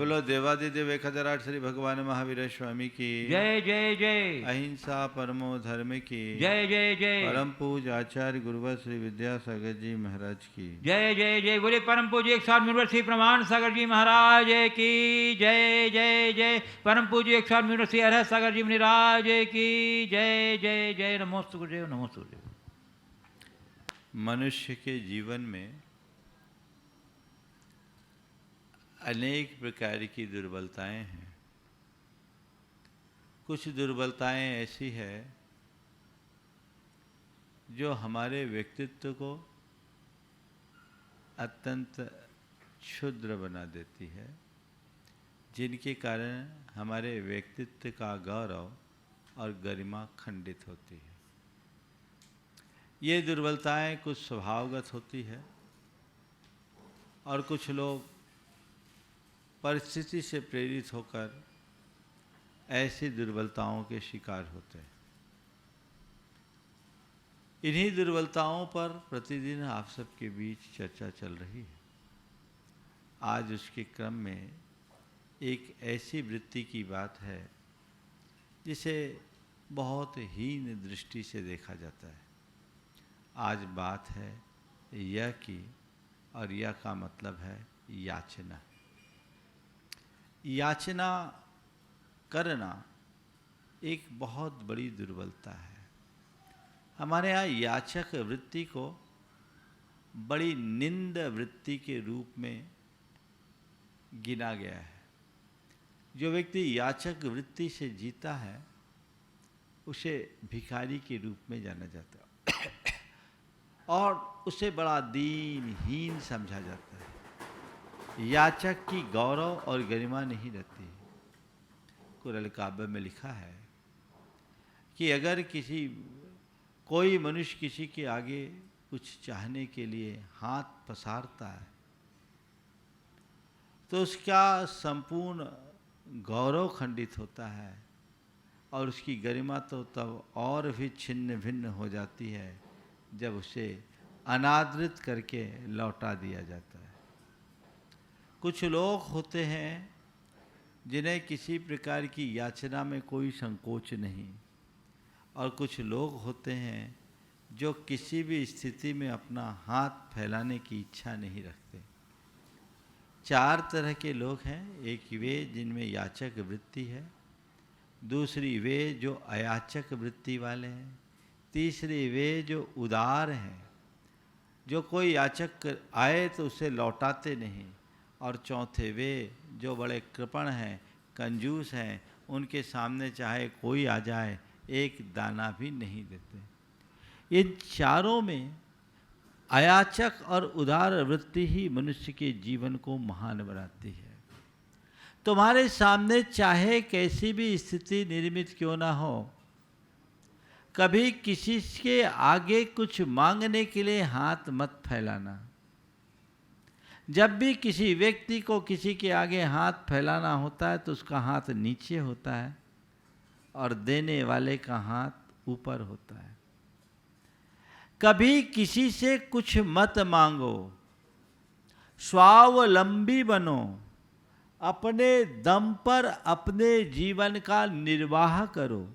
बोलो देवादिदेव 1008 श्री भगवान महावीर स्वामी की जय जय जय। अहिंसा परमो धर्म की जय जय जय। परम पूज आचार्य गुरुवर श्री विद्यासागर जी महाराज की जय जय जय। बोले परम पूज्य 108 यूनिवर्सिटी प्रमाण सागर जी महाराज की जय जय जय। परम पूज्य 108 यूनिवर्सिटी अरहत सागर जी महाराज की जय जय जय। नमोस्तु गुरुदेव, नमोस्तु गुरुदेव। मनुष्य के जीवन में अनेक प्रकार की दुर्बलताएं हैं। कुछ दुर्बलताएं ऐसी है जो हमारे व्यक्तित्व को अत्यंत क्षुद्र बना देती है, जिनके कारण हमारे व्यक्तित्व का गौरव और गरिमा खंडित होती है। ये दुर्बलताएं कुछ स्वभावगत होती है और कुछ लोग परिस्थिति से प्रेरित होकर ऐसी दुर्बलताओं के शिकार होते हैं। इन्हीं दुर्बलताओं पर प्रतिदिन आप सबके बीच चर्चा चल रही है। आज उसके क्रम में एक ऐसी वृत्ति की बात है जिसे बहुत हीन दृष्टि से देखा जाता है। आज बात है यह की, और यह का मतलब है याचना। याचना करना एक बहुत बड़ी दुर्बलता है। हमारे यहाँ याचक वृत्ति को बड़ी निंद वृत्ति के रूप में गिना गया है। जो व्यक्ति याचक वृत्ति से जीता है उसे भिखारी के रूप में जाना जाता है और उसे बड़ा दीनहीन समझा जाता है। याचक की गौरव और गरिमा नहीं रहती। कुरान काबा में लिखा है कि अगर कोई मनुष्य किसी के आगे कुछ चाहने के लिए हाथ पसारता है तो उसका संपूर्ण गौरव खंडित होता है और उसकी गरिमा तो तब और भी छिन्न भिन्न हो जाती है जब उसे अनादृत करके लौटा दिया जाता है। कुछ लोग होते हैं जिन्हें किसी प्रकार की याचना में कोई संकोच नहीं, और कुछ लोग होते हैं जो किसी भी स्थिति में अपना हाथ फैलाने की इच्छा नहीं रखते। चार तरह के लोग हैं। एक वे जिनमें याचक वृत्ति है, दूसरी वे जो अयाचक वृत्ति वाले हैं, तीसरी वे जो उदार हैं, जो कोई याचक आए तो उसे लौटाते नहीं, और चौथे वे जो बड़े कृपण हैं, कंजूस हैं, उनके सामने चाहे कोई आ जाए एक दाना भी नहीं देते। इन चारों में अयाचक और उदार वृत्ति ही मनुष्य के जीवन को महान बनाती है। तुम्हारे सामने चाहे कैसी भी स्थिति निर्मित क्यों ना हो, कभी किसी के आगे कुछ मांगने के लिए हाथ मत फैलाना। जब भी किसी व्यक्ति को किसी के आगे हाथ फैलाना होता है तो उसका हाथ नीचे होता है और देने वाले का हाथ ऊपर होता है। कभी किसी से कुछ मत मांगो, स्वावलंबी बनो, अपने दम पर अपने जीवन का निर्वाह करो।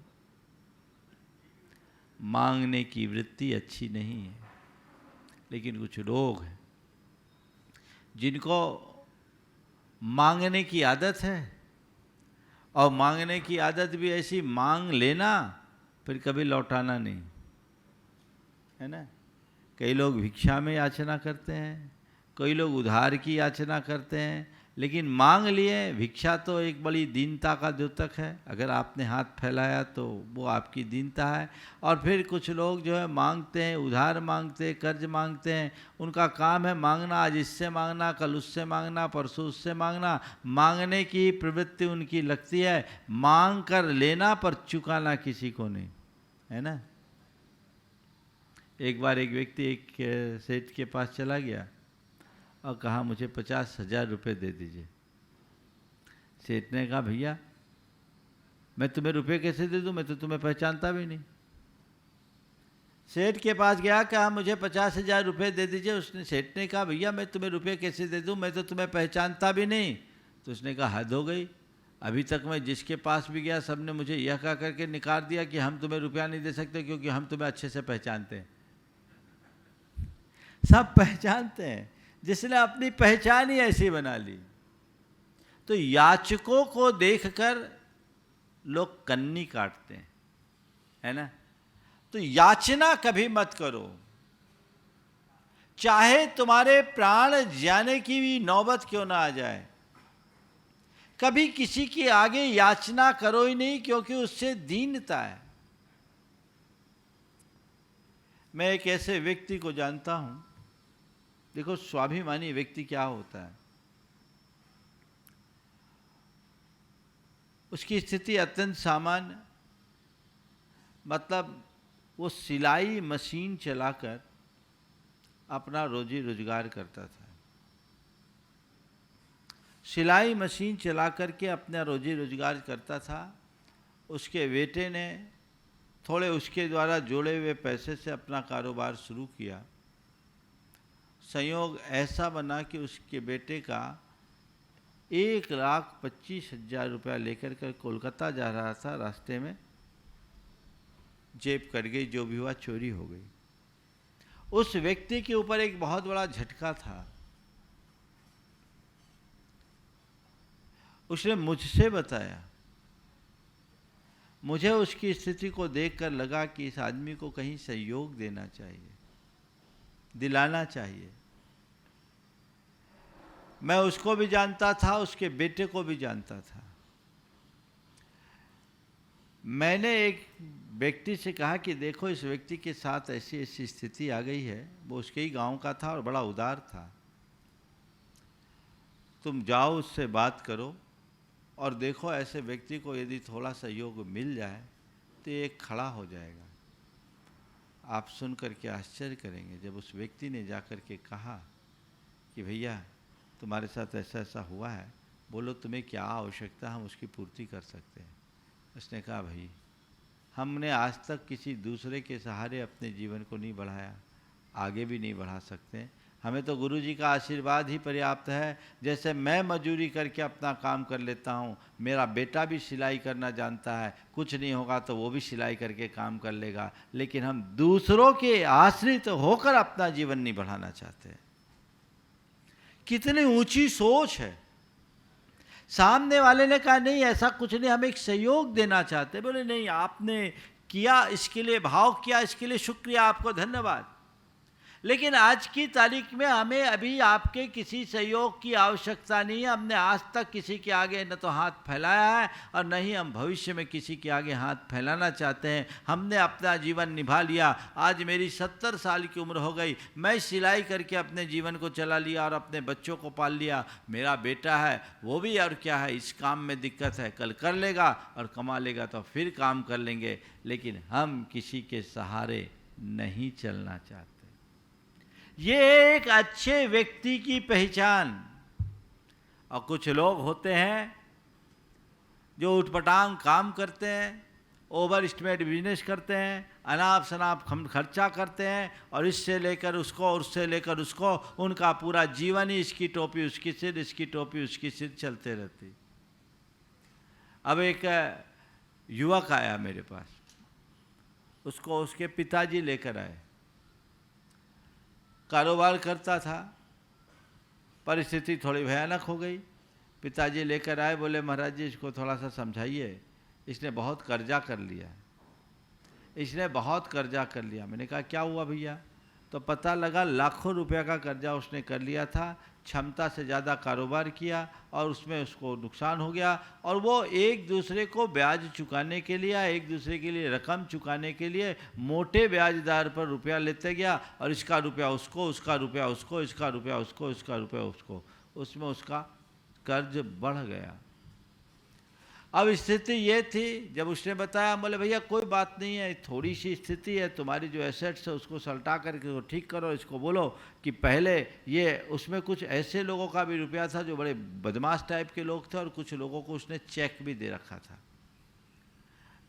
मांगने की वृत्ति अच्छी नहीं है, लेकिन कुछ लोग हैं जिनको मांगने की आदत है, और मांगने की आदत भी ऐसी, मांग लेना फिर कभी लौटाना नहीं, है ना। कई लोग भिक्षा में याचना करते हैं, कई लोग उधार की याचना करते हैं, लेकिन मांग लिए। भिक्षा तो एक बड़ी दीनता का द्योतक है। अगर आपने हाथ फैलाया तो वो आपकी दीनता है। और फिर कुछ लोग जो है मांगते हैं, उधार मांगते हैं, कर्ज मांगते हैं। उनका काम है मांगना, आज इससे मांगना, कल उससे मांगना, परसों उससे मांगना। मांगने की प्रवृत्ति उनकी लगती है, मांग कर लेना पर चुकाना किसी को नहीं, है ना। एक बार एक व्यक्ति एक सेठ के पास चला गया और कहा मुझे 50,000 रुपये दे दीजिए। सेठ ने कहा भैया मैं तुम्हें रुपये कैसे दे दूं, मैं तो तुम्हें पहचानता भी नहीं। सेठ के पास गया, कहा मुझे 50,000 रुपये दे दीजिए। उसने सेठ ने कहा भैया मैं तुम्हें रुपये कैसे दे दूं, मैं तो तुम्हें पहचानता भी नहीं। तो उसने कहा हद हो गई, अभी तक मैं जिसके पास भी गया सबने मुझे यह कह करके निकाल दिया कि हम तुम्हें रुपया नहीं दे सकते क्योंकि हम तुम्हें अच्छे से पहचानते हैं। सब पहचानते हैं, जिसने अपनी पहचान ही ऐसी बना ली। तो याचकों को देखकर लोग कन्नी काटते हैं, है ना। तो याचना कभी मत करो, चाहे तुम्हारे प्राण जाने की भी नौबत क्यों ना आ जाए, कभी किसी के आगे याचना करो ही नहीं, क्योंकि उससे दीनता है। मैं एक ऐसे व्यक्ति को जानता हूं, देखो स्वाभिमानी व्यक्ति क्या होता है। उसकी स्थिति अत्यंत सामान्य, मतलब वो सिलाई मशीन चलाकर अपना रोजी रोजगार करता था। सिलाई मशीन चला करके अपना रोजी रोजगार करता था। उसके बेटे ने थोड़े उसके द्वारा जोड़े हुए पैसे से अपना कारोबार शुरू किया। संयोग ऐसा बना कि उसके बेटे का 1,25,000 रुपया लेकर कर कोलकाता जा रहा था, रास्ते में जेब कट गई, जो भी हुआ चोरी हो गई। उस व्यक्ति के ऊपर एक बहुत बड़ा झटका था। उसने मुझसे बताया, मुझे उसकी स्थिति को देखकर लगा कि इस आदमी को कहीं सहयोग देना चाहिए, दिलाना चाहिए। मैं उसको भी जानता था, उसके बेटे को भी जानता था। मैंने एक व्यक्ति से कहा कि देखो इस व्यक्ति के साथ ऐसी ऐसी स्थिति आ गई है, वो उसके ही गांव का था और बड़ा उदार था, तुम जाओ उससे बात करो और देखो ऐसे व्यक्ति को यदि थोड़ा सहयोग मिल जाए तो ये खड़ा हो जाएगा। आप सुन करके आश्चर्य करेंगे, जब उस व्यक्ति ने जाकर के कहा कि भैया तुम्हारे साथ ऐसा ऐसा हुआ है, बोलो तुम्हें क्या आवश्यकता, हम उसकी पूर्ति कर सकते हैं। उसने कहा भाई हमने आज तक किसी दूसरे के सहारे अपने जीवन को नहीं बढ़ाया, आगे भी नहीं बढ़ा सकते। हमें तो गुरु जी का आशीर्वाद ही पर्याप्त है। जैसे मैं मजदूरी करके अपना काम कर लेता हूँ, मेरा बेटा भी सिलाई करना जानता है, कुछ नहीं होगा तो वो भी सिलाई करके काम कर लेगा, लेकिन हम दूसरों के आश्रित होकर अपना जीवन नहीं बढ़ाना चाहते। कितनी ऊंची सोच है। सामने वाले ने कहा नहीं ऐसा कुछ नहीं, हम एक सहयोग देना चाहते। बोले नहीं, आपने किया इसके लिए भाव किया, इसके लिए शुक्रिया, आपको धन्यवाद, लेकिन आज की तारीख में हमें अभी आपके किसी सहयोग की आवश्यकता नहीं है। हमने आज तक किसी के आगे न तो हाथ फैलाया है और न ही हम भविष्य में किसी के आगे हाथ फैलाना चाहते हैं। हमने अपना जीवन निभा लिया। आज मेरी 70 साल की उम्र हो गई, मैं सिलाई करके अपने जीवन को चला लिया और अपने बच्चों को पाल लिया। मेरा बेटा है वो भी, और क्या है, इस काम में दिक्कत है, कल कर लेगा और कमा लेगा तो फिर काम कर लेंगे, लेकिन हम किसी के सहारे नहीं चलना चाहते। ये एक अच्छे व्यक्ति की पहचान। और कुछ लोग होते हैं जो उठपटांग काम करते हैं, ओवर एस्टिमेट बिजनेस करते हैं, अनाप शनाप खर्चा करते हैं और इससे लेकर उसको और उससे लेकर उसको, उनका पूरा जीवन ही इसकी टोपी उसकी सिर, इसकी टोपी उसकी सिर चलते रहती। अब एक युवक आया मेरे पास, उसको उसके पिताजी लेकर आए। कारोबार करता था, परिस्थिति थोड़ी भयानक हो गई। पिताजी लेकर आए, बोले महाराज जी इसको थोड़ा सा समझाइए, इसने बहुत कर्जा कर लिया, इसने बहुत कर्जा कर लिया। मैंने कहा क्या हुआ भैया? तो पता लगा लाखों रुपया का कर्जा उसने कर लिया था, क्षमता से ज़्यादा कारोबार किया और उसमें उसको नुकसान हो गया। और वो एक दूसरे को ब्याज चुकाने के लिए, एक दूसरे के लिए रकम चुकाने के लिए मोटे ब्याज दर पर रुपया लेते गया और इसका रुपया उसको, उसका रुपया उसको, इसका रुपया उसको, इसका रुपया उसको, उसमें उसका कर्ज बढ़ गया। अब स्थिति ये थी, जब उसने बताया, बोले भैया कोई बात नहीं है, थोड़ी सी स्थिति है, तुम्हारी जो एसेट्स है उसको सल्टा करके ठीक करो। इसको बोलो कि पहले ये उसमें कुछ ऐसे लोगों का भी रुपया था जो बड़े बदमाश टाइप के लोग थे और कुछ लोगों को उसने चेक भी दे रखा था।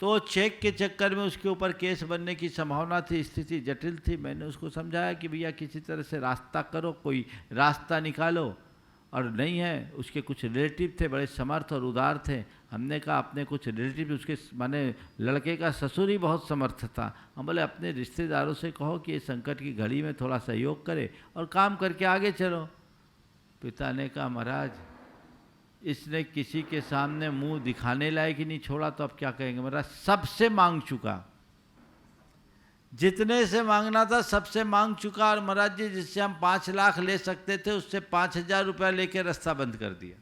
तो चेक के चक्कर में उसके ऊपर केस बनने की संभावना थी, स्थिति जटिल थी। मैंने उसको समझाया कि भैया किसी तरह से रास्ता करो, कोई रास्ता निकालो। और नहीं है, उसके कुछ रिलेटिव थे बड़े समर्थ और उदार थे। हमने कहा अपने कुछ रिलेटिव, उसके माने लड़के का ससुर ही बहुत समर्थ था। हम बोले अपने रिश्तेदारों से कहो कि ये संकट की घड़ी में थोड़ा सहयोग करे और काम करके आगे चलो। पिता ने कहा महाराज इसने किसी के सामने मुंह दिखाने लायक ही नहीं छोड़ा, तो अब क्या कहेंगे। महाराज सबसे मांग चुका, जितने से मांगना था सबसे मांग चुका। और महाराज जी जिससे हम 5 लाख ले सकते थे उससे 5,000 रुपया लेके रास्ता बंद कर दिया।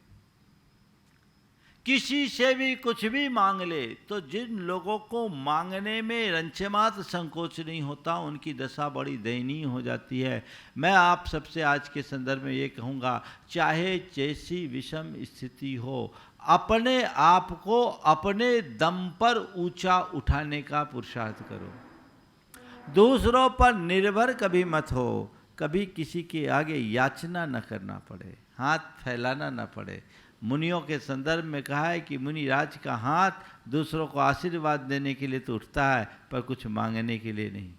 किसी से भी कुछ भी मांग ले, तो जिन लोगों को मांगने में रंचमात्र संकोच नहीं होता उनकी दशा बड़ी दयनीय हो जाती है। मैं आप सबसे आज के संदर्भ में ये कहूँगा, चाहे जैसी विषम स्थिति हो, अपने आप को अपने दम पर ऊंचा उठाने का पुरुषार्थ करो। दूसरों पर निर्भर कभी मत हो, कभी किसी के आगे याचना न करना पड़े, हाथ फैलाना न पड़े। मुनियों के संदर्भ में कहा है कि मुनिराज का हाथ दूसरों को आशीर्वाद देने के लिए तो उठता है, पर कुछ मांगने के लिए नहीं।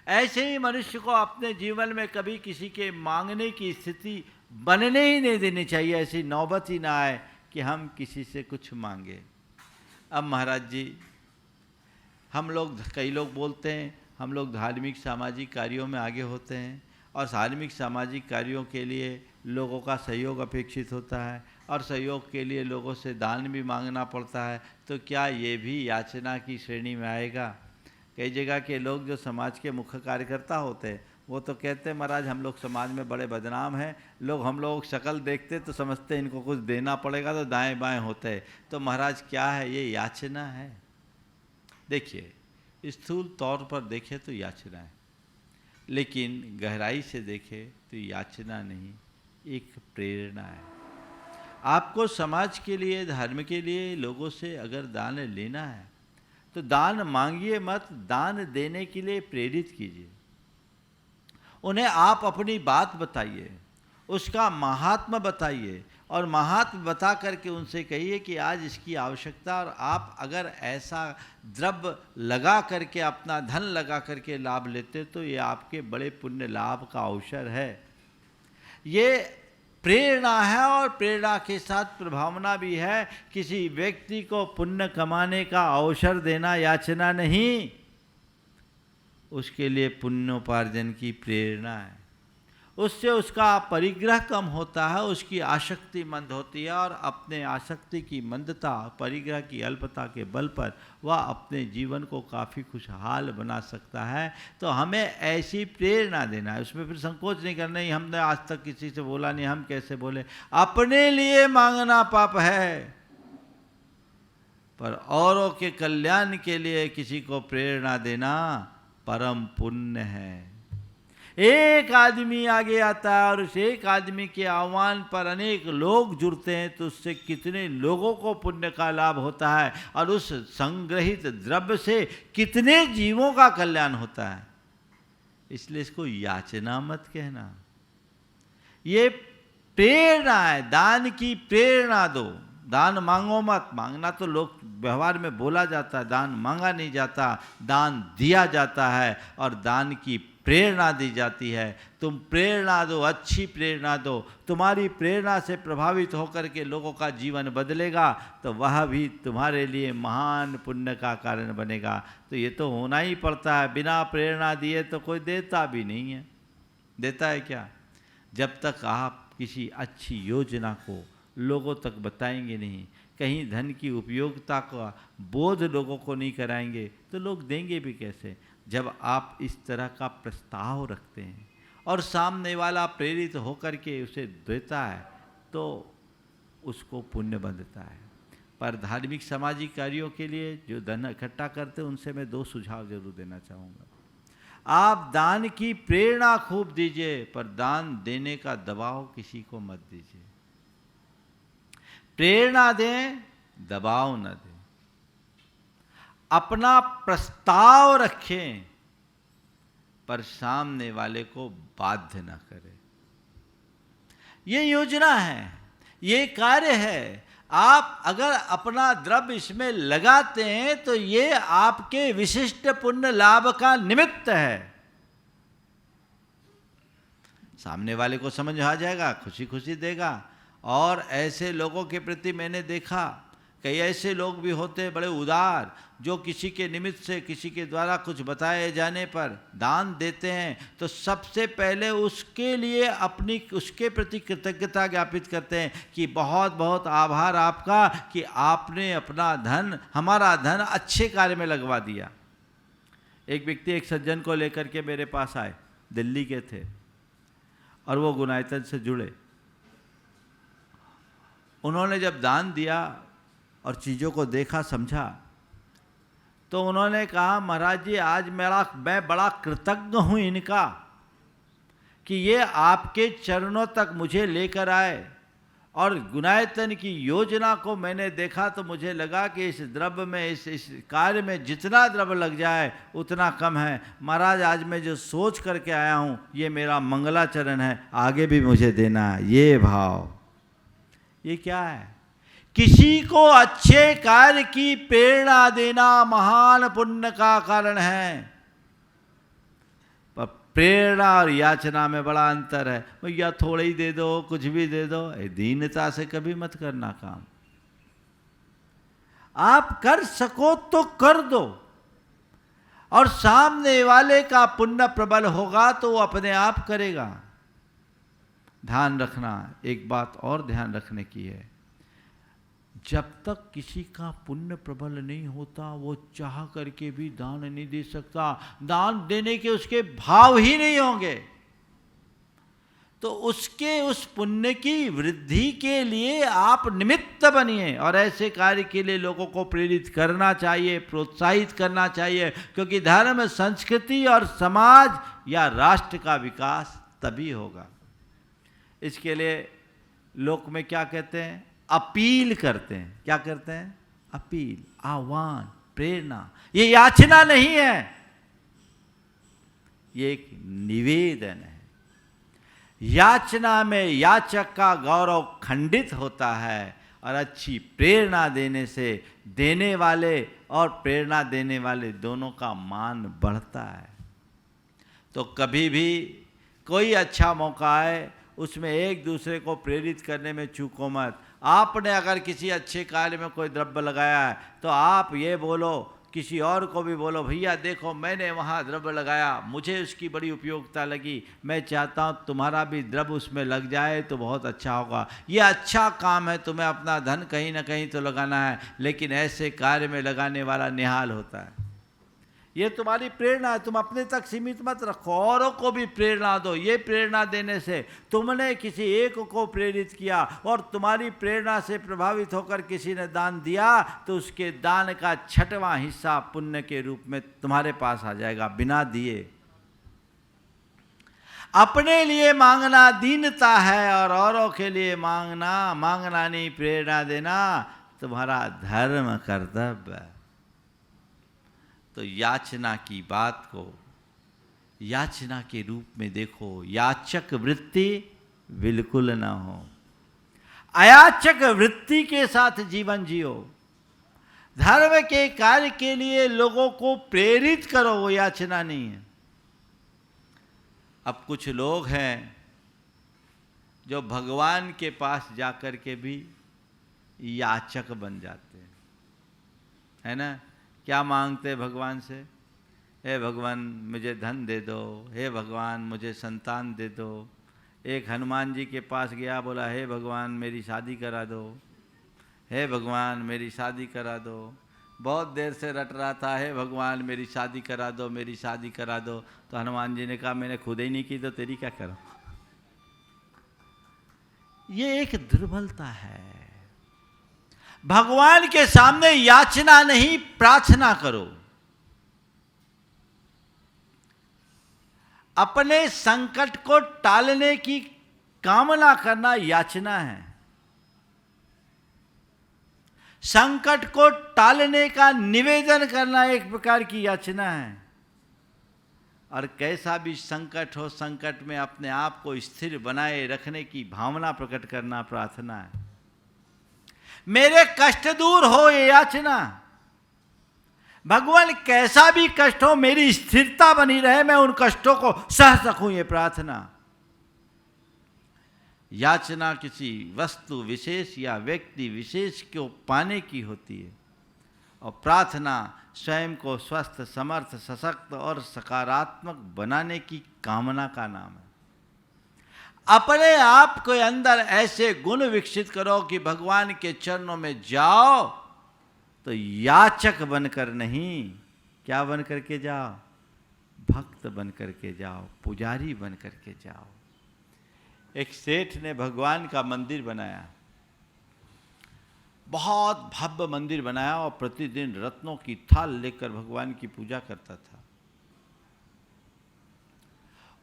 ऐसे ही मनुष्य को अपने जीवन में कभी किसी के मांगने की स्थिति बनने ही नहीं देनी चाहिए। ऐसी नौबत ही ना आए कि हम किसी से कुछ मांगे। अब महाराज जी कई लोग बोलते हैं हम लोग धार्मिक सामाजिक कार्यों में आगे होते हैं, और धार्मिक सामाजिक कार्यों के लिए लोगों का सहयोग अपेक्षित होता है, और सहयोग के लिए लोगों से दान भी मांगना पड़ता है। तो क्या ये भी याचना की श्रेणी में आएगा? कई जगह के लोग जो समाज के मुख्य कार्यकर्ता होते हैं वो तो कहते हैं महाराज हम लोग समाज में बड़े बदनाम हैं, हम लोग शक्ल देखते तो समझते इनको कुछ देना पड़ेगा तो दाएं बाएं होते हैं। तो महाराज क्या है ये? याचना है। देखिए स्थूल तौर पर देखें तो याचना है, लेकिन गहराई से देखें तो याचना नहीं, एक प्रेरणा है। आपको समाज के लिए, धर्म के लिए लोगों से अगर दान लेना है तो दान मांगिए मत, दान देने के लिए प्रेरित कीजिए। उन्हें आप अपनी बात बताइए, उसका महात्मा बताइए, और महात्मा बता करके उनसे कहिए कि आज इसकी आवश्यकता, और आप अगर ऐसा द्रव्य लगा करके, अपना धन लगा करके लाभ लेते तो ये आपके बड़े पुण्य लाभ का अवसर है। ये प्रेरणा है, और प्रेरणा के साथ प्रभावना भी है। किसी व्यक्ति को पुण्य कमाने का अवसर देना याचना नहीं, उसके लिए पुण्योपार्जन की प्रेरणा है। उससे उसका परिग्रह कम होता है, उसकी आसक्ति मंद होती है, और अपने आसक्ति की मंदता, परिग्रह की अल्पता के बल पर वह अपने जीवन को काफ़ी खुशहाल बना सकता है। तो हमें ऐसी प्रेरणा देना है, उसमें फिर संकोच नहीं करना ही। हमने आज तक किसी से बोला नहीं, हम कैसे बोले? अपने लिए मांगना पाप है, पर औरों के कल्याण के लिए किसी को प्रेरणा देना परम पुण्य है। एक आदमी आगे आता है और उस एक आदमी के आह्वान पर अनेक लोग जुड़ते हैं, तो उससे कितने लोगों को पुण्य का लाभ होता है, और उस संग्रहित द्रव्य से कितने जीवों का कल्याण होता है। इसलिए इसको याचना मत कहना, ये प्रेरणा है। दान की प्रेरणा दो, दान मांगो मत। मांगना तो लोग व्यवहार में बोला जाता है, दान मांगा नहीं जाता, दान दिया जाता है, और दान की प्रेरणा दी जाती है। तुम प्रेरणा दो, अच्छी प्रेरणा दो। तुम्हारी प्रेरणा से प्रभावित होकर के लोगों का जीवन बदलेगा, तो वह भी तुम्हारे लिए महान पुण्य का कारण बनेगा। तो ये तो होना ही पड़ता है, बिना प्रेरणा दिए तो कोई देता भी नहीं है। देता है क्या? जब तक आप किसी अच्छी योजना को लोगों तक बताएंगे नहीं, कहीं धन की उपयोगिता का बोध लोगों को नहीं कराएंगे, तो लोग देंगे भी कैसे? जब आप इस तरह का प्रस्ताव रखते हैं और सामने वाला प्रेरित होकर के उसे देता है, तो उसको पुण्य बनता है। पर धार्मिक सामाजिक कार्यों के लिए जो धन इकट्ठा करते हैं, उनसे मैं 2 सुझाव जरूर देना चाहूँगा। आप दान की प्रेरणा खूब दीजिए, पर दान देने का दबाव किसी को मत दीजिए। प्रेरणा दें, दबाव न दें। अपना प्रस्ताव रखें, पर सामने वाले को बाध्य न करें। ये योजना है, ये कार्य है। आप अगर अपना द्रव्य इसमें लगाते हैं तो ये आपके विशिष्ट पुण्य लाभ का निमित्त है। सामने वाले को समझ आ जाएगा, खुशी खुशी देगा। और ऐसे लोगों के प्रति मैंने देखा, कई ऐसे लोग भी होते हैं बड़े उदार, जो किसी के निमित्त से, किसी के द्वारा कुछ बताए जाने पर दान देते हैं, तो सबसे पहले उसके लिए उसके प्रति कृतज्ञता ज्ञापित करते हैं कि बहुत बहुत आभार आपका कि आपने अपना धन, हमारा धन अच्छे कार्य में लगवा दिया। एक व्यक्ति एक सज्जन को लेकर के मेरे पास आए, दिल्ली के थे और वो गुनायतन से जुड़े। उन्होंने जब दान दिया और चीज़ों को देखा, समझा, तो उन्होंने कहा, महाराज जी आज मैं बड़ा कृतज्ञ हूँ इनका कि ये आपके चरणों तक मुझे लेकर आए, और गुनायतन की योजना को मैंने देखा तो मुझे लगा कि इस द्रव्य में, इस कार्य में जितना द्रव्य लग जाए उतना कम है। महाराज आज मैं जो सोच करके आया हूँ ये मेरा मंगलाचरण है, आगे भी मुझे देना है। ये भाव, ये क्या है? किसी को अच्छे कार्य की प्रेरणा देना महान पुण्य का कारण है। पर प्रेरणा और याचना में बड़ा अंतर है। भैया थोड़ा ही दे दो, कुछ भी दे दो, दीनता से कभी मत करना काम। आप कर सको तो कर दो, और सामने वाले का पुण्य प्रबल होगा तो वो अपने आप करेगा। ध्यान रखना, एक बात और ध्यान रखने की है, जब तक किसी का पुण्य प्रबल नहीं होता वो चाह करके भी दान नहीं दे सकता। दान देने के उसके भाव ही नहीं होंगे, तो उसके उस पुण्य की वृद्धि के लिए आप निमित्त बनिए। और ऐसे कार्य के लिए लोगों को प्रेरित करना चाहिए, प्रोत्साहित करना चाहिए, क्योंकि धर्म, संस्कृति और समाज या राष्ट्र का विकास तभी होगा। इसके लिए लोक में क्या कहते हैं? अपील करते हैं। क्या करते हैं? अपील, आह्वान, प्रेरणा। ये याचना नहीं है, ये एक निवेदन है। याचना में याचक का गौरव खंडित होता है, और अच्छी प्रेरणा देने से देने वाले और प्रेरणा देने वाले दोनों का मान बढ़ता है। तो कभी भी कोई अच्छा मौका आए उसमें एक दूसरे को प्रेरित करने में चूको मत। आपने अगर किसी अच्छे कार्य में कोई द्रव्य लगाया है तो आप ये बोलो, किसी और को भी बोलो, भैया देखो मैंने वहाँ द्रव्य लगाया, मुझे उसकी बड़ी उपयोगिता लगी, मैं चाहता हूँ तुम्हारा भी द्रव्य उसमें लग जाए तो बहुत अच्छा होगा। ये अच्छा काम है, तुम्हें अपना धन कहीं ना कहीं तो लगाना है, लेकिन ऐसे कार्य में लगाने वाला निहाल होता है। ये तुम्हारी प्रेरणा है, तुम अपने तक सीमित मत रखो, औरों को भी प्रेरणा दो। ये प्रेरणा देने से तुमने किसी एक को प्रेरित किया, और तुम्हारी प्रेरणा से प्रभावित होकर किसी ने दान दिया, तो उसके दान का 6वां हिस्सा पुण्य के रूप में तुम्हारे पास आ जाएगा, बिना दिए। अपने लिए मांगना दीनता है, और औरों के लिए मांगना नहीं, प्रेरणा देना तुम्हारा धर्म, कर्तव्य है। तो याचना की बात को याचना के रूप में देखो, याचक वृत्ति बिल्कुल ना हो, अयाचक वृत्ति के साथ जीवन जियो। धर्म के कार्य के लिए लोगों को प्रेरित करो, वो याचना नहीं है। अब कुछ लोग हैं जो भगवान के पास जाकर के भी याचक बन जाते हैं, है ना? क्या मांगते भगवान से? हे भगवान मुझे धन दे दो, हे भगवान मुझे संतान दे दो। एक हनुमान जी के पास गया, बोला हे भगवान मेरी शादी करा दो, हे भगवान मेरी शादी करा दो। बहुत देर से रट रहा था, हे भगवान मेरी शादी करा दो, मेरी शादी करा दो। तो हनुमान जी ने कहा मैंने खुद ही नहीं की तो तेरी क्या करूं? ये एक दुर्बलता है। भगवान के सामने याचना नहीं, प्रार्थना करो। अपने संकट को टालने की कामना करना याचना है। संकट को टालने का निवेदन करना एक प्रकार की याचना है। और कैसा भी संकट हो, संकट में अपने आप को स्थिर बनाए रखने की भावना प्रकट करना प्रार्थना है। मेरे कष्ट दूर हो, ये याचना। भगवान कैसा भी कष्ट हो, मेरी स्थिरता बनी रहे, मैं उन कष्टों को सह सकूं, ये प्रार्थना। याचना किसी वस्तु विशेष या व्यक्ति विशेष को पाने की होती है, और प्रार्थना स्वयं को स्वस्थ, समर्थ, सशक्त और सकारात्मक बनाने की कामना का नाम है। अपने आप के अंदर ऐसे गुण विकसित करो कि भगवान के चरणों में जाओ तो याचक बनकर नहीं, क्या बन करके जाओ? भक्त बन करके जाओ, पुजारी बन करके जाओ। एक सेठ ने भगवान का मंदिर बनाया, बहुत भव्य मंदिर बनाया, और प्रतिदिन रत्नों की थाल लेकर भगवान की पूजा करता था।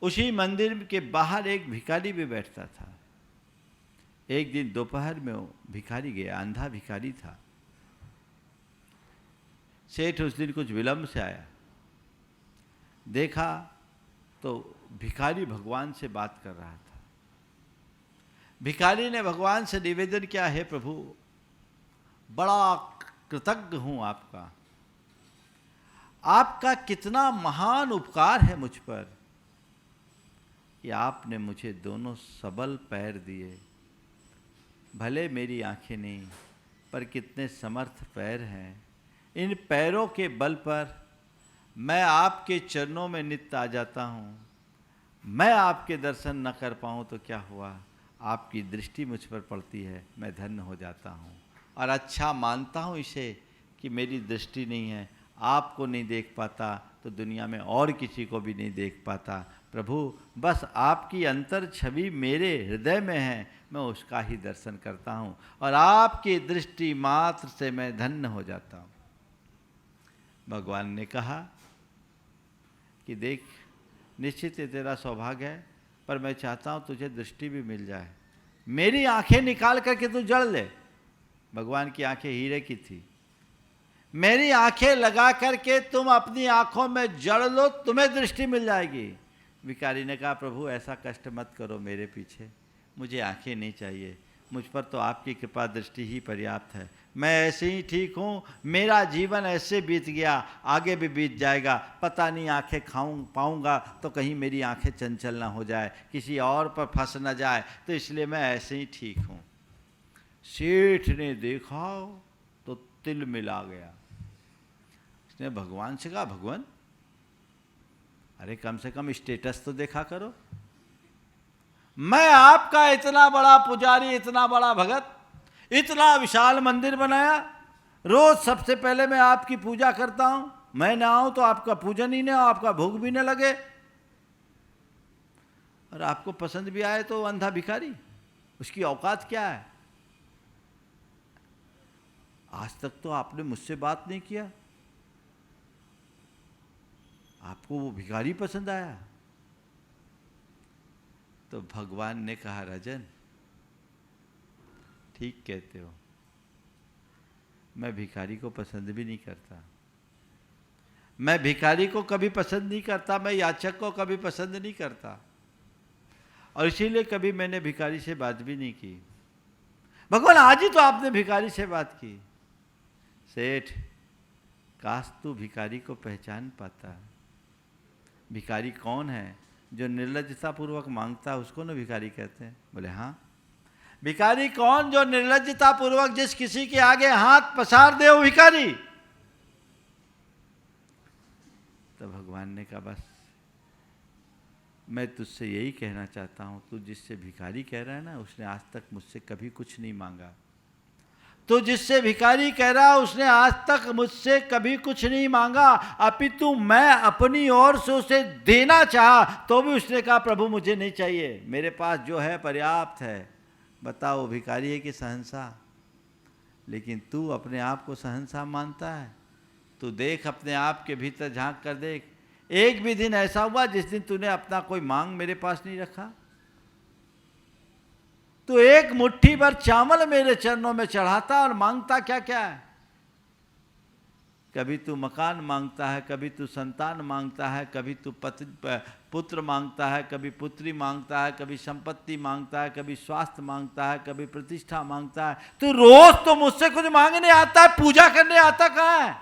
उसी मंदिर के बाहर एक भिखारी भी बैठता था। एक दिन दोपहर में वो भिखारी गया, अंधा भिखारी था। सेठ उस दिन कुछ विलंब से आया, देखा तो भिखारी भगवान से बात कर रहा था। भिखारी ने भगवान से निवेदन किया, हे प्रभु, बड़ा कृतज्ञ हूं आपका, आपका कितना महान उपकार है मुझ पर कि आपने मुझे दोनों सबल पैर दिए। भले मेरी आंखें नहीं, पर कितने समर्थ पैर हैं। इन पैरों के बल पर मैं आपके चरणों में नित्य आ जाता हूँ। मैं आपके दर्शन न कर पाऊँ तो क्या हुआ, आपकी दृष्टि मुझ पर पड़ती है, मैं धन्य हो जाता हूँ। और अच्छा मानता हूँ इसे कि मेरी दृष्टि नहीं है, आपको नहीं देख पाता तो दुनिया में और किसी को भी नहीं देख पाता। प्रभु, बस आपकी अंतर छवि मेरे हृदय में है, मैं उसका ही दर्शन करता हूँ, और आपकी दृष्टि मात्र से मैं धन्य हो जाता हूँ। भगवान ने कहा कि देख, निश्चित ही तेरा सौभाग्य है, पर मैं चाहता हूँ तुझे दृष्टि भी मिल जाए। मेरी आंखें निकाल करके तू जड़ ले। भगवान की आंखें हीरे की थी। मेरी आंखें लगा करके तुम अपनी आंखों में जड़ लो, तुम्हें दृष्टि मिल जाएगी। भिखारी ने कहा, प्रभु ऐसा कष्ट मत करो मेरे पीछे, मुझे आंखें नहीं चाहिए, मुझ पर तो आपकी कृपा दृष्टि ही पर्याप्त है। मैं ऐसे ही ठीक हूँ, मेरा जीवन ऐसे बीत गया, आगे भी बीत जाएगा। पता नहीं आंखें पाऊँगा तो कहीं मेरी आंखें चंचल ना हो जाए, किसी और पर फंस न जाए, तो इसलिए मैं ऐसे ही ठीक हूँ। सेठ ने देखा तो तिल मिला गया। उसने भगवान से कहा, भगवान अरे कम से कम स्टेटस तो देखा करो। मैं आपका इतना बड़ा पुजारी, इतना बड़ा भगत, इतना विशाल मंदिर बनाया, रोज सबसे पहले मैं आपकी पूजा करता हूं, मैं ना आऊं तो आपका पूजन ही ना हो, आपका भोग भी न लगे, और आपको पसंद भी आए तो अंधा भिखारी, उसकी औकात क्या है? आज तक तो आपने मुझसे बात नहीं किया, आपको वो भिखारी पसंद आया। तो भगवान ने कहा, राजन ठीक कहते हो, मैं भिखारी को पसंद भी नहीं करता, मैं भिखारी को कभी पसंद नहीं करता, मैं याचक को कभी पसंद नहीं करता, और इसीलिए कभी मैंने भिखारी से बात भी नहीं की। भगवान आज ही तो आपने भिखारी से बात की। सेठ, काश तू भिखारी को पहचान पाता। भिखारी कौन है? जो निर्लज्जता पूर्वक मांगता है उसको ना भिखारी कहते हैं। बोले हाँ। भिखारी कौन? जो निर्लज्जता पूर्वक जिस किसी के आगे हाथ पसार दे वो भिखारी। तो भगवान ने कहा, बस मैं तुझसे यही कहना चाहता हूं, तू जिससे भिखारी कह रहा है ना, उसने आज तक मुझसे कभी कुछ नहीं मांगा। तो जिससे भिखारी कह रहा उसने आज तक मुझसे कभी कुछ नहीं मांगा, अपितु मैं अपनी ओर से उसे देना चाहा तो भी उसने कहा, प्रभु मुझे नहीं चाहिए, मेरे पास जो है पर्याप्त है। बताओ भिखारी है कि शहंशाह? लेकिन तू अपने आप को शहंशाह मानता है? तू देख, अपने आप के भीतर झांक कर देख। एक भी दिन ऐसा हुआ जिस दिन तूने अपना कोई मांग मेरे पास नहीं रखा? तो एक मुट्ठी भर चावल मेरे चरणों में चढ़ाता और मांगता क्या क्या है? कभी तू मकान मांगता है, कभी तू संतान मांगता है, कभी तू पुत्र मांगता है, कभी पुत्री मांगता है, कभी संपत्ति मांगता है, कभी स्वास्थ्य मांगता है, कभी प्रतिष्ठा मांगता है। तू रोज तो मुझसे कुछ मांगने आता है, पूजा करने आता कहाँ है?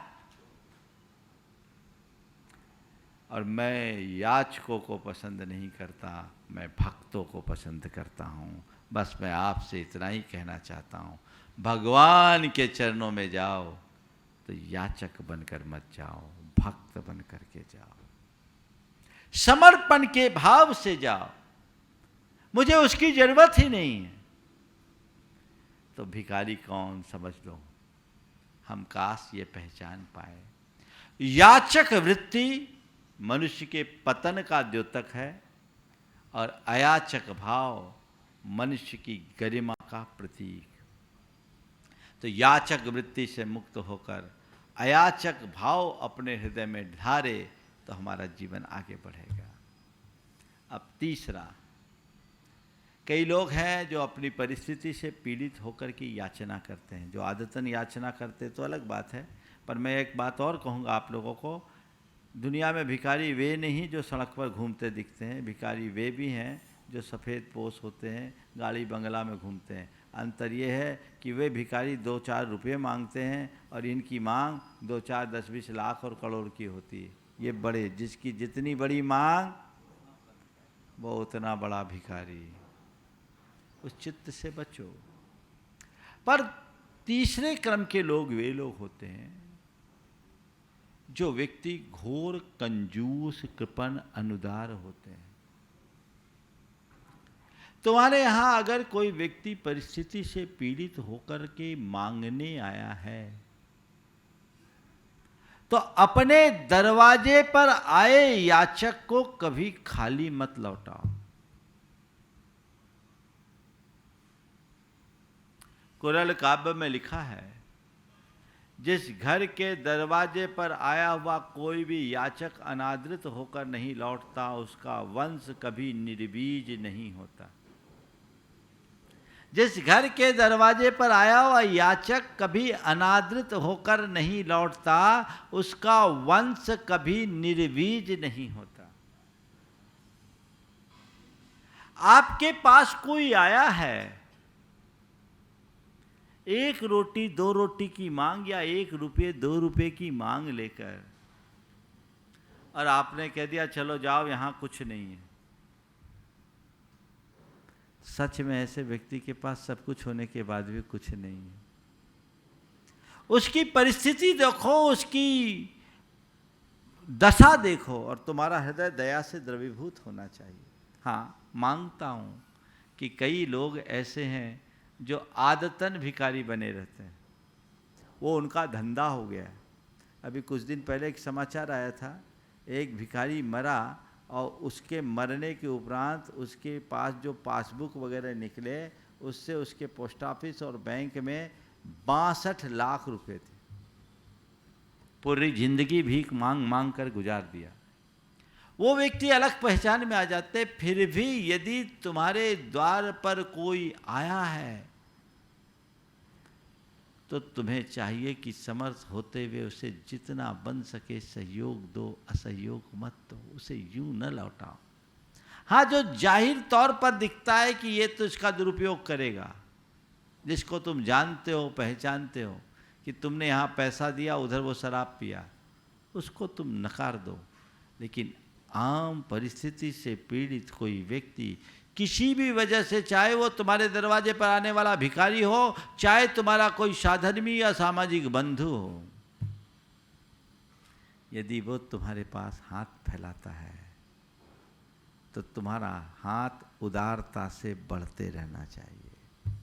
और मैं याचकों को पसंद नहीं करता, मैं भक्तों को पसंद करता हूँ। बस मैं आपसे इतना ही कहना चाहता हूँ, भगवान के चरणों में जाओ तो याचक बनकर मत जाओ, भक्त बन करके जाओ, समर्पण के भाव से जाओ। मुझे उसकी जरूरत ही नहीं है तो भिखारी कौन समझ लो। हम काश ये पहचान पाए। याचक वृत्ति मनुष्य के पतन का द्योतक है और अयाचक भाव मनुष्य की गरिमा का प्रतीक। तो याचक वृत्ति से मुक्त होकर अयाचक भाव अपने हृदय में ढारे तो हमारा जीवन आगे बढ़ेगा। अब तीसरा, कई लोग हैं जो अपनी परिस्थिति से पीड़ित होकर की याचना करते हैं। जो आदतन याचना करते तो अलग बात है, पर मैं एक बात और कहूँगा आप लोगों को, दुनिया में भिखारी वे नहीं जो सड़क पर घूमते दिखते हैं, भिखारी वे भी हैं जो सफ़ेद पोश होते हैं, गाड़ी बंगला में घूमते हैं। अंतर ये है कि वे भिखारी 2-4 रुपये मांगते हैं और इनकी मांग 2-4, 10-20 लाख और करोड़ की होती है। ये बड़े, जिसकी जितनी बड़ी मांग वो उतना बड़ा भिखारी। उस चित्त से बचो। पर तीसरे क्रम के लोग वे लोग होते हैं जो व्यक्ति घोर कंजूस, कृपण, अनुदार होते हैं। तुम्हारे यहां अगर कोई व्यक्ति परिस्थिति से पीड़ित होकर के मांगने आया है तो अपने दरवाजे पर आए याचक को कभी खाली मत लौटाओ। कुरल काव्य में लिखा है, जिस घर के दरवाजे पर आया हुआ कोई भी याचक अनादृत होकर नहीं लौटता, उसका वंश कभी निर्बीज नहीं होता। जिस घर के दरवाजे पर आया हुआ याचक कभी अनादृत होकर नहीं लौटता, उसका वंश कभी निर्बीज नहीं होता। आपके पास कोई आया है, 1 रोटी 2 रोटी की मांग या 1 रुपये 2 रुपये की मांग लेकर, और आपने कह दिया चलो जाओ यहां कुछ नहीं है। सच में ऐसे व्यक्ति के पास सब कुछ होने के बाद भी कुछ नहीं है। उसकी परिस्थिति देखो, उसकी दशा देखो, और तुम्हारा हृदय दया से द्रवीभूत होना चाहिए। हाँ, मांगता हूं कि कई लोग ऐसे हैं जो आदतन भिखारी बने रहते हैं, वो उनका धंधा हो गया है। अभी कुछ दिन पहले एक समाचार आया था, एक भिखारी मरा और उसके मरने के उपरांत उसके पास जो पासबुक वगैरह निकले, उससे उसके पोस्ट ऑफिस और बैंक में 62 लाख रुपए थे। पूरी जिंदगी भीख मांग मांग कर गुजार दिया। वो व्यक्ति अलग पहचान में आ जाते। फिर भी यदि तुम्हारे द्वार पर कोई आया है तो तुम्हें चाहिए कि समर्थ होते हुए उसे जितना बन सके सहयोग दो, असहयोग मत दो, उसे यूं न लौटाओ। हाँ, जो जाहिर तौर पर दिखता है कि ये तो इसका दुरुपयोग करेगा, जिसको तुम जानते हो, पहचानते हो कि तुमने यहाँ पैसा दिया, उधर वो शराब पिया, उसको तुम नकार दो। लेकिन आम परिस्थिति से पीड़ित कोई व्यक्ति किसी भी वजह से, चाहे वो तुम्हारे दरवाजे पर आने वाला भिखारी हो, चाहे तुम्हारा कोई साधर्मी या सामाजिक बंधु हो, यदि वो तुम्हारे पास हाथ फैलाता है तो तुम्हारा हाथ उदारता से बढ़ते रहना चाहिए।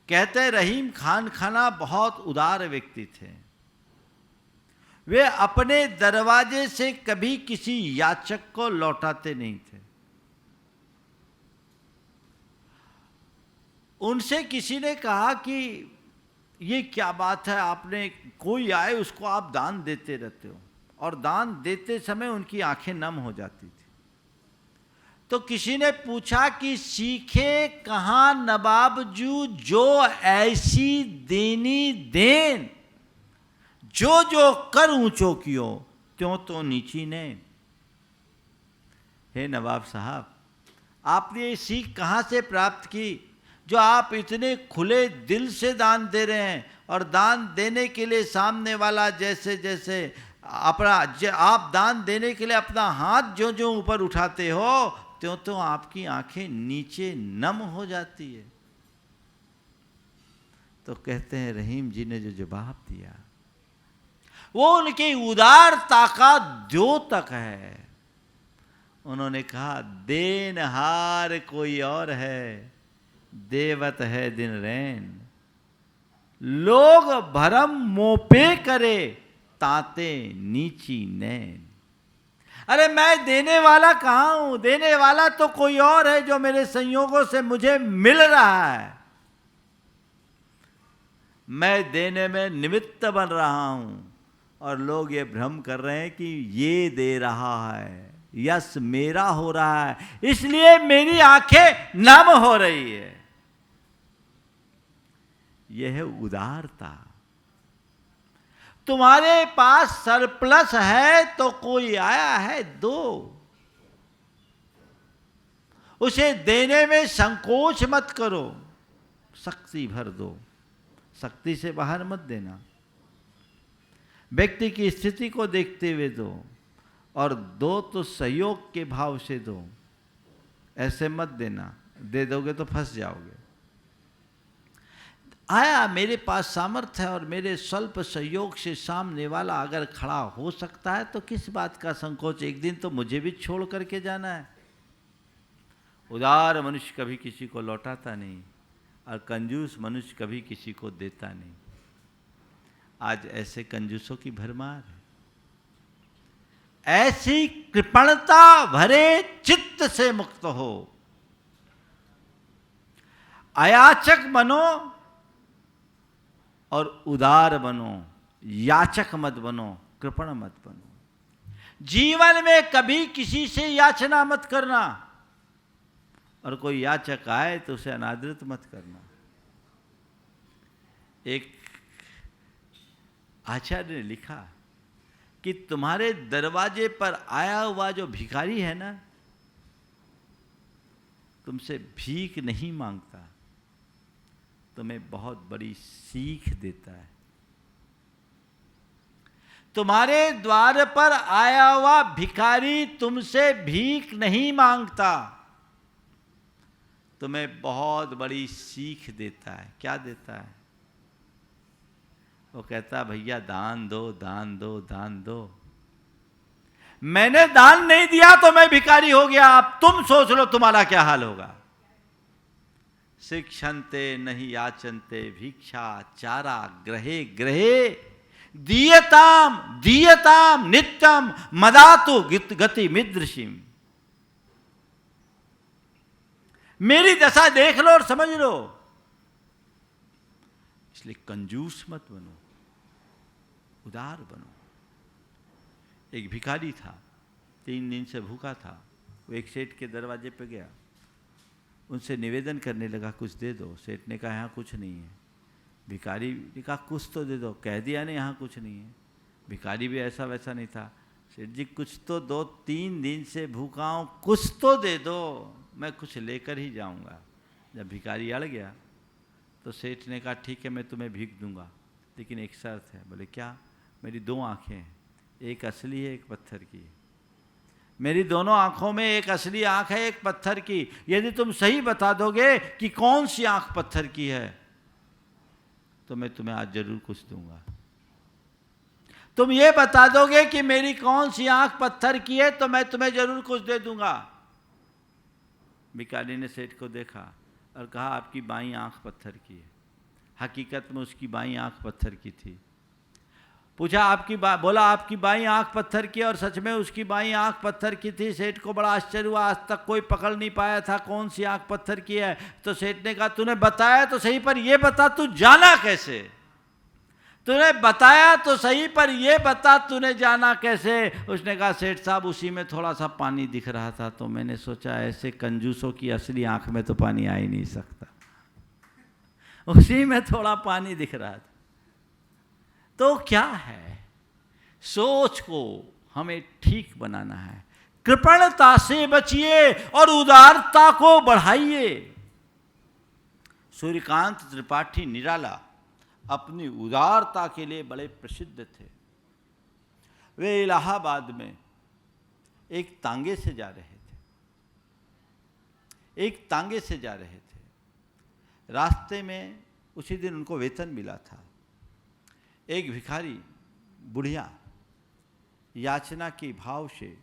कहते रहीम खान खाना बहुत उदार व्यक्ति थे। वे अपने दरवाजे से कभी किसी याचक को लौटाते नहीं थे। उनसे किसी ने कहा कि ये क्या बात है, आपने कोई आए उसको आप दान देते रहते हो, और दान देते समय उनकी आंखें नम हो जाती थी। तो किसी ने पूछा कि सीखे कहाँ नवाबजू जो ऐसी देनी देन, जो जो कर ऊंचो कियो त्यों तो नीची ने। हे नवाब साहब, आपने ये सीख कहाँ से प्राप्त की जो आप इतने खुले दिल से दान दे रहे हैं, और दान देने के लिए सामने वाला जैसे जैसे अपना आप दान देने के लिए अपना हाथ जो जो ऊपर उठाते हो, त्यों आपकी आंखें नीचे नम हो जाती है। तो कहते हैं रहीम जी ने जो जवाब दिया वो उनकी उदारता का द्योतक है। उन्होंने कहा देनहार कोई और है, देवत है दिन रैन। लोग भरम मोपे करे, ताते नीची नैन। अरे मैं देने वाला कहाँ हूं? देने वाला तो कोई और है जो मेरे संयोगों से मुझे मिल रहा है। मैं देने में निमित्त बन रहा हूं और लोग ये भ्रम कर रहे हैं कि ये दे रहा है, यश मेरा हो रहा है, इसलिए मेरी आंखें नम हो रही है। यह है उदारता। तुम्हारे पास सरप्लस है तो कोई आया है दो, उसे देने में संकोच मत करो, शक्ति भर दो, शक्ति से बाहर मत देना। व्यक्ति की स्थिति को देखते हुए दो, और दो तो सहयोग के भाव से दो, ऐसे मत देना, दे दोगे तो फंस जाओगे। आया मेरे पास सामर्थ्य है और मेरे स्वल्प सहयोग से सामने वाला अगर खड़ा हो सकता है तो किस बात का संकोच, एक दिन तो मुझे भी छोड़ करके जाना है। उदार मनुष्य कभी किसी को लौटाता नहीं और कंजूस मनुष्य कभी किसी को देता नहीं। आज ऐसे कंजूसों की भरमार है। ऐसी कृपणता भरे चित्त से मुक्त हो, अयाचक बनो और उदार बनो, याचक मत बनो, कृपण मत बनो। जीवन में कभी किसी से याचना मत करना, और कोई याचक आए तो उसे अनादृत मत करना। एक आचार्य ने लिखा कि तुम्हारे दरवाजे पर आया हुआ जो भिखारी है ना, तुमसे भीख नहीं मांगता, तुम्हें बहुत बड़ी सीख देता है। तुम्हारे द्वार पर आया हुआ भिखारी तुमसे भीख नहीं मांगता, तुम्हें बहुत बड़ी सीख देता है। क्या देता है? वो कहता भैया दान दो, दान दो, दान दो। मैंने दान नहीं दिया तो मैं भिखारी हो गया, अब तुम सोच लो तुम्हारा क्या हाल होगा। शिक्षन्ते नहीं याचन्ते भिक्षा चारा ग्रहे ग्रहे, दीयताम दीयताम नित्यम मदातु गति मिदृशिम। मेरी दशा देख लो और समझ लो। इसलिए कंजूस मत बनो, उदार बनो। एक भिखारी था, 3 दिन से भूखा था। वो एक सेठ के दरवाजे पे गया, उनसे निवेदन करने लगा कुछ दे दो। सेठ ने कहा यहाँ कुछ नहीं है। भिखारी ने कहा कुछ तो दे दो। कह दिया नहीं यहाँ कुछ नहीं है। भिखारी भी ऐसा वैसा नहीं था। सेठ जी कुछ तो दो, 3 दिन से भूखा हूँ, कुछ तो दे दो, मैं कुछ लेकर ही जाऊँगा। जब भिखारी अड़ गया तो सेठ ने कहा ठीक है मैं तुम्हें भीख दूंगा, लेकिन एक शर्त है। बोले क्या? मेरी 2 आँखें हैं, एक असली है एक पत्थर की है। मेरी दोनों आँखों में एक असली आँख है एक पत्थर की। यदि तुम सही बता दोगे कि कौन सी आँख पत्थर की है तो मैं तुम्हें आज जरूर कुछ दूंगा। तुम ये बता दोगे कि मेरी कौन सी आँख पत्थर की है तो मैं तुम्हें जरूर कुछ दे दूंगा। भिखारी ने सेठ को देखा और कहा आपकी बाईं आँख पत्थर की है। हकीकत में उसकी बाईं आँख पत्थर की थी। पूछा बोला आपकी बाईं आँख पत्थर की, और सच में उसकी बाईं आँख पत्थर की थी। सेठ को बड़ा आश्चर्य हुआ, आज तक कोई पकड़ नहीं पाया था कौन सी आँख पत्थर की है। तो सेठ ने कहा तूने बताया तो सही, पर ये बता तू जाना कैसे? तूने बताया तो सही, पर ये बता तूने जाना कैसे? उसने कहा सेठ साहब उसी में थोड़ा सा पानी दिख रहा था, तो मैंने सोचा ऐसे कंजूसों की असली आँख में तो पानी आ ही नहीं सकता, उसी में थोड़ा पानी दिख रहा था। तो क्या है, सोच को हमें ठीक बनाना है। कृपणता से बचिए और उदारता को बढ़ाइए। सूर्यकांत त्रिपाठी निराला अपनी उदारता के लिए बड़े प्रसिद्ध थे। वे इलाहाबाद में एक तांगे से जा रहे थे। एक तांगे से जा रहे थे। रास्ते में उसी दिन उनको वेतन मिला था। एक भिखारी बुढ़िया याचना के भाव से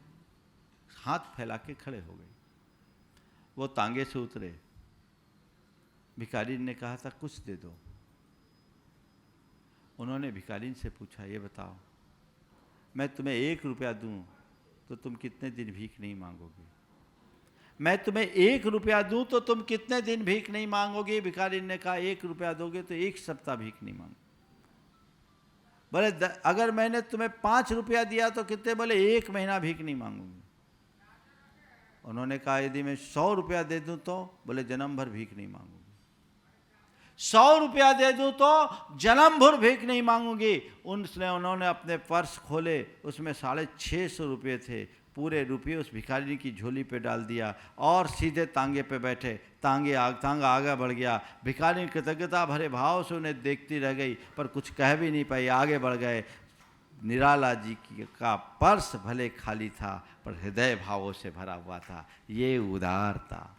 हाथ फैला के खड़े हो गए। वो तांगे से उतरे। भिखारी ने कहा था कुछ दे दो। उन्होंने भिखारी से पूछा, ये बताओ मैं तुम्हें 1 रुपया दूं तो तुम कितने दिन भीख नहीं मांगोगे? मैं तुम्हें 1 रुपया दूं तो तुम कितने दिन भीख नहीं मांगोगे? भिखारी ने कहा 1 रुपया दोगे तो 1 सप्ताह भीख नहीं मांगो। बोले अगर मैंने तुम्हें 5 रुपया दिया तो कितने? बोले 1 महीना भीख नहीं मांगूंगी। उन्होंने कहा यदि मैं 100 रुपया दे दूं तो? बोले जन्म भर भीख नहीं मांगूंगी। 100 रुपया दे दूं तो जन्म भर भीख नहीं मांगूंगी। उन्होंने अपने पर्स खोले, उसमें 650 रुपये थे। पूरे रुपये उस भिखारी की झोली पे डाल दिया और सीधे तांगे पे बैठे। तांगा आगे बढ़ गया। भिखारी कृतज्ञता भरे भाव से उन्हें देखती रह गई, पर कुछ कह भी नहीं पाई, आगे बढ़ गए। निराला जी का पर्स भले खाली था, पर हृदय भावों से भरा हुआ था। ये उदारता।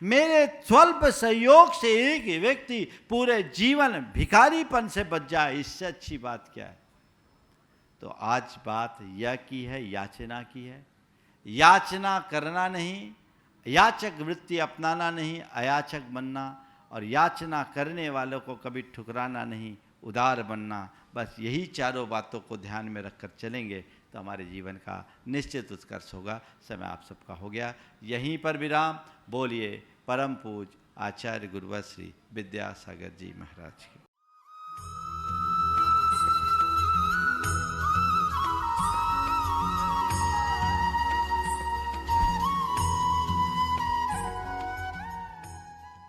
मेरे स्वल्प सहयोग से एक व्यक्ति पूरे जीवन भिखारीपन से बच जाए, इससे अच्छी बात क्या है? तो आज बात यह की है, याचना की है। याचना करना नहीं, याचक वृत्ति अपनाना नहीं, अयाचक बनना, और याचना करने वालों को कभी ठुकराना नहीं, उदार बनना। बस यही चारों बातों को ध्यान में रखकर चलेंगे तो हमारे जीवन का निश्चित उत्कर्ष होगा। समय आप सबका हो गया, यहीं पर विराम। बोलिए परम पूज आचार्य गुरुवर श्री विद्यासागर जी महाराज की।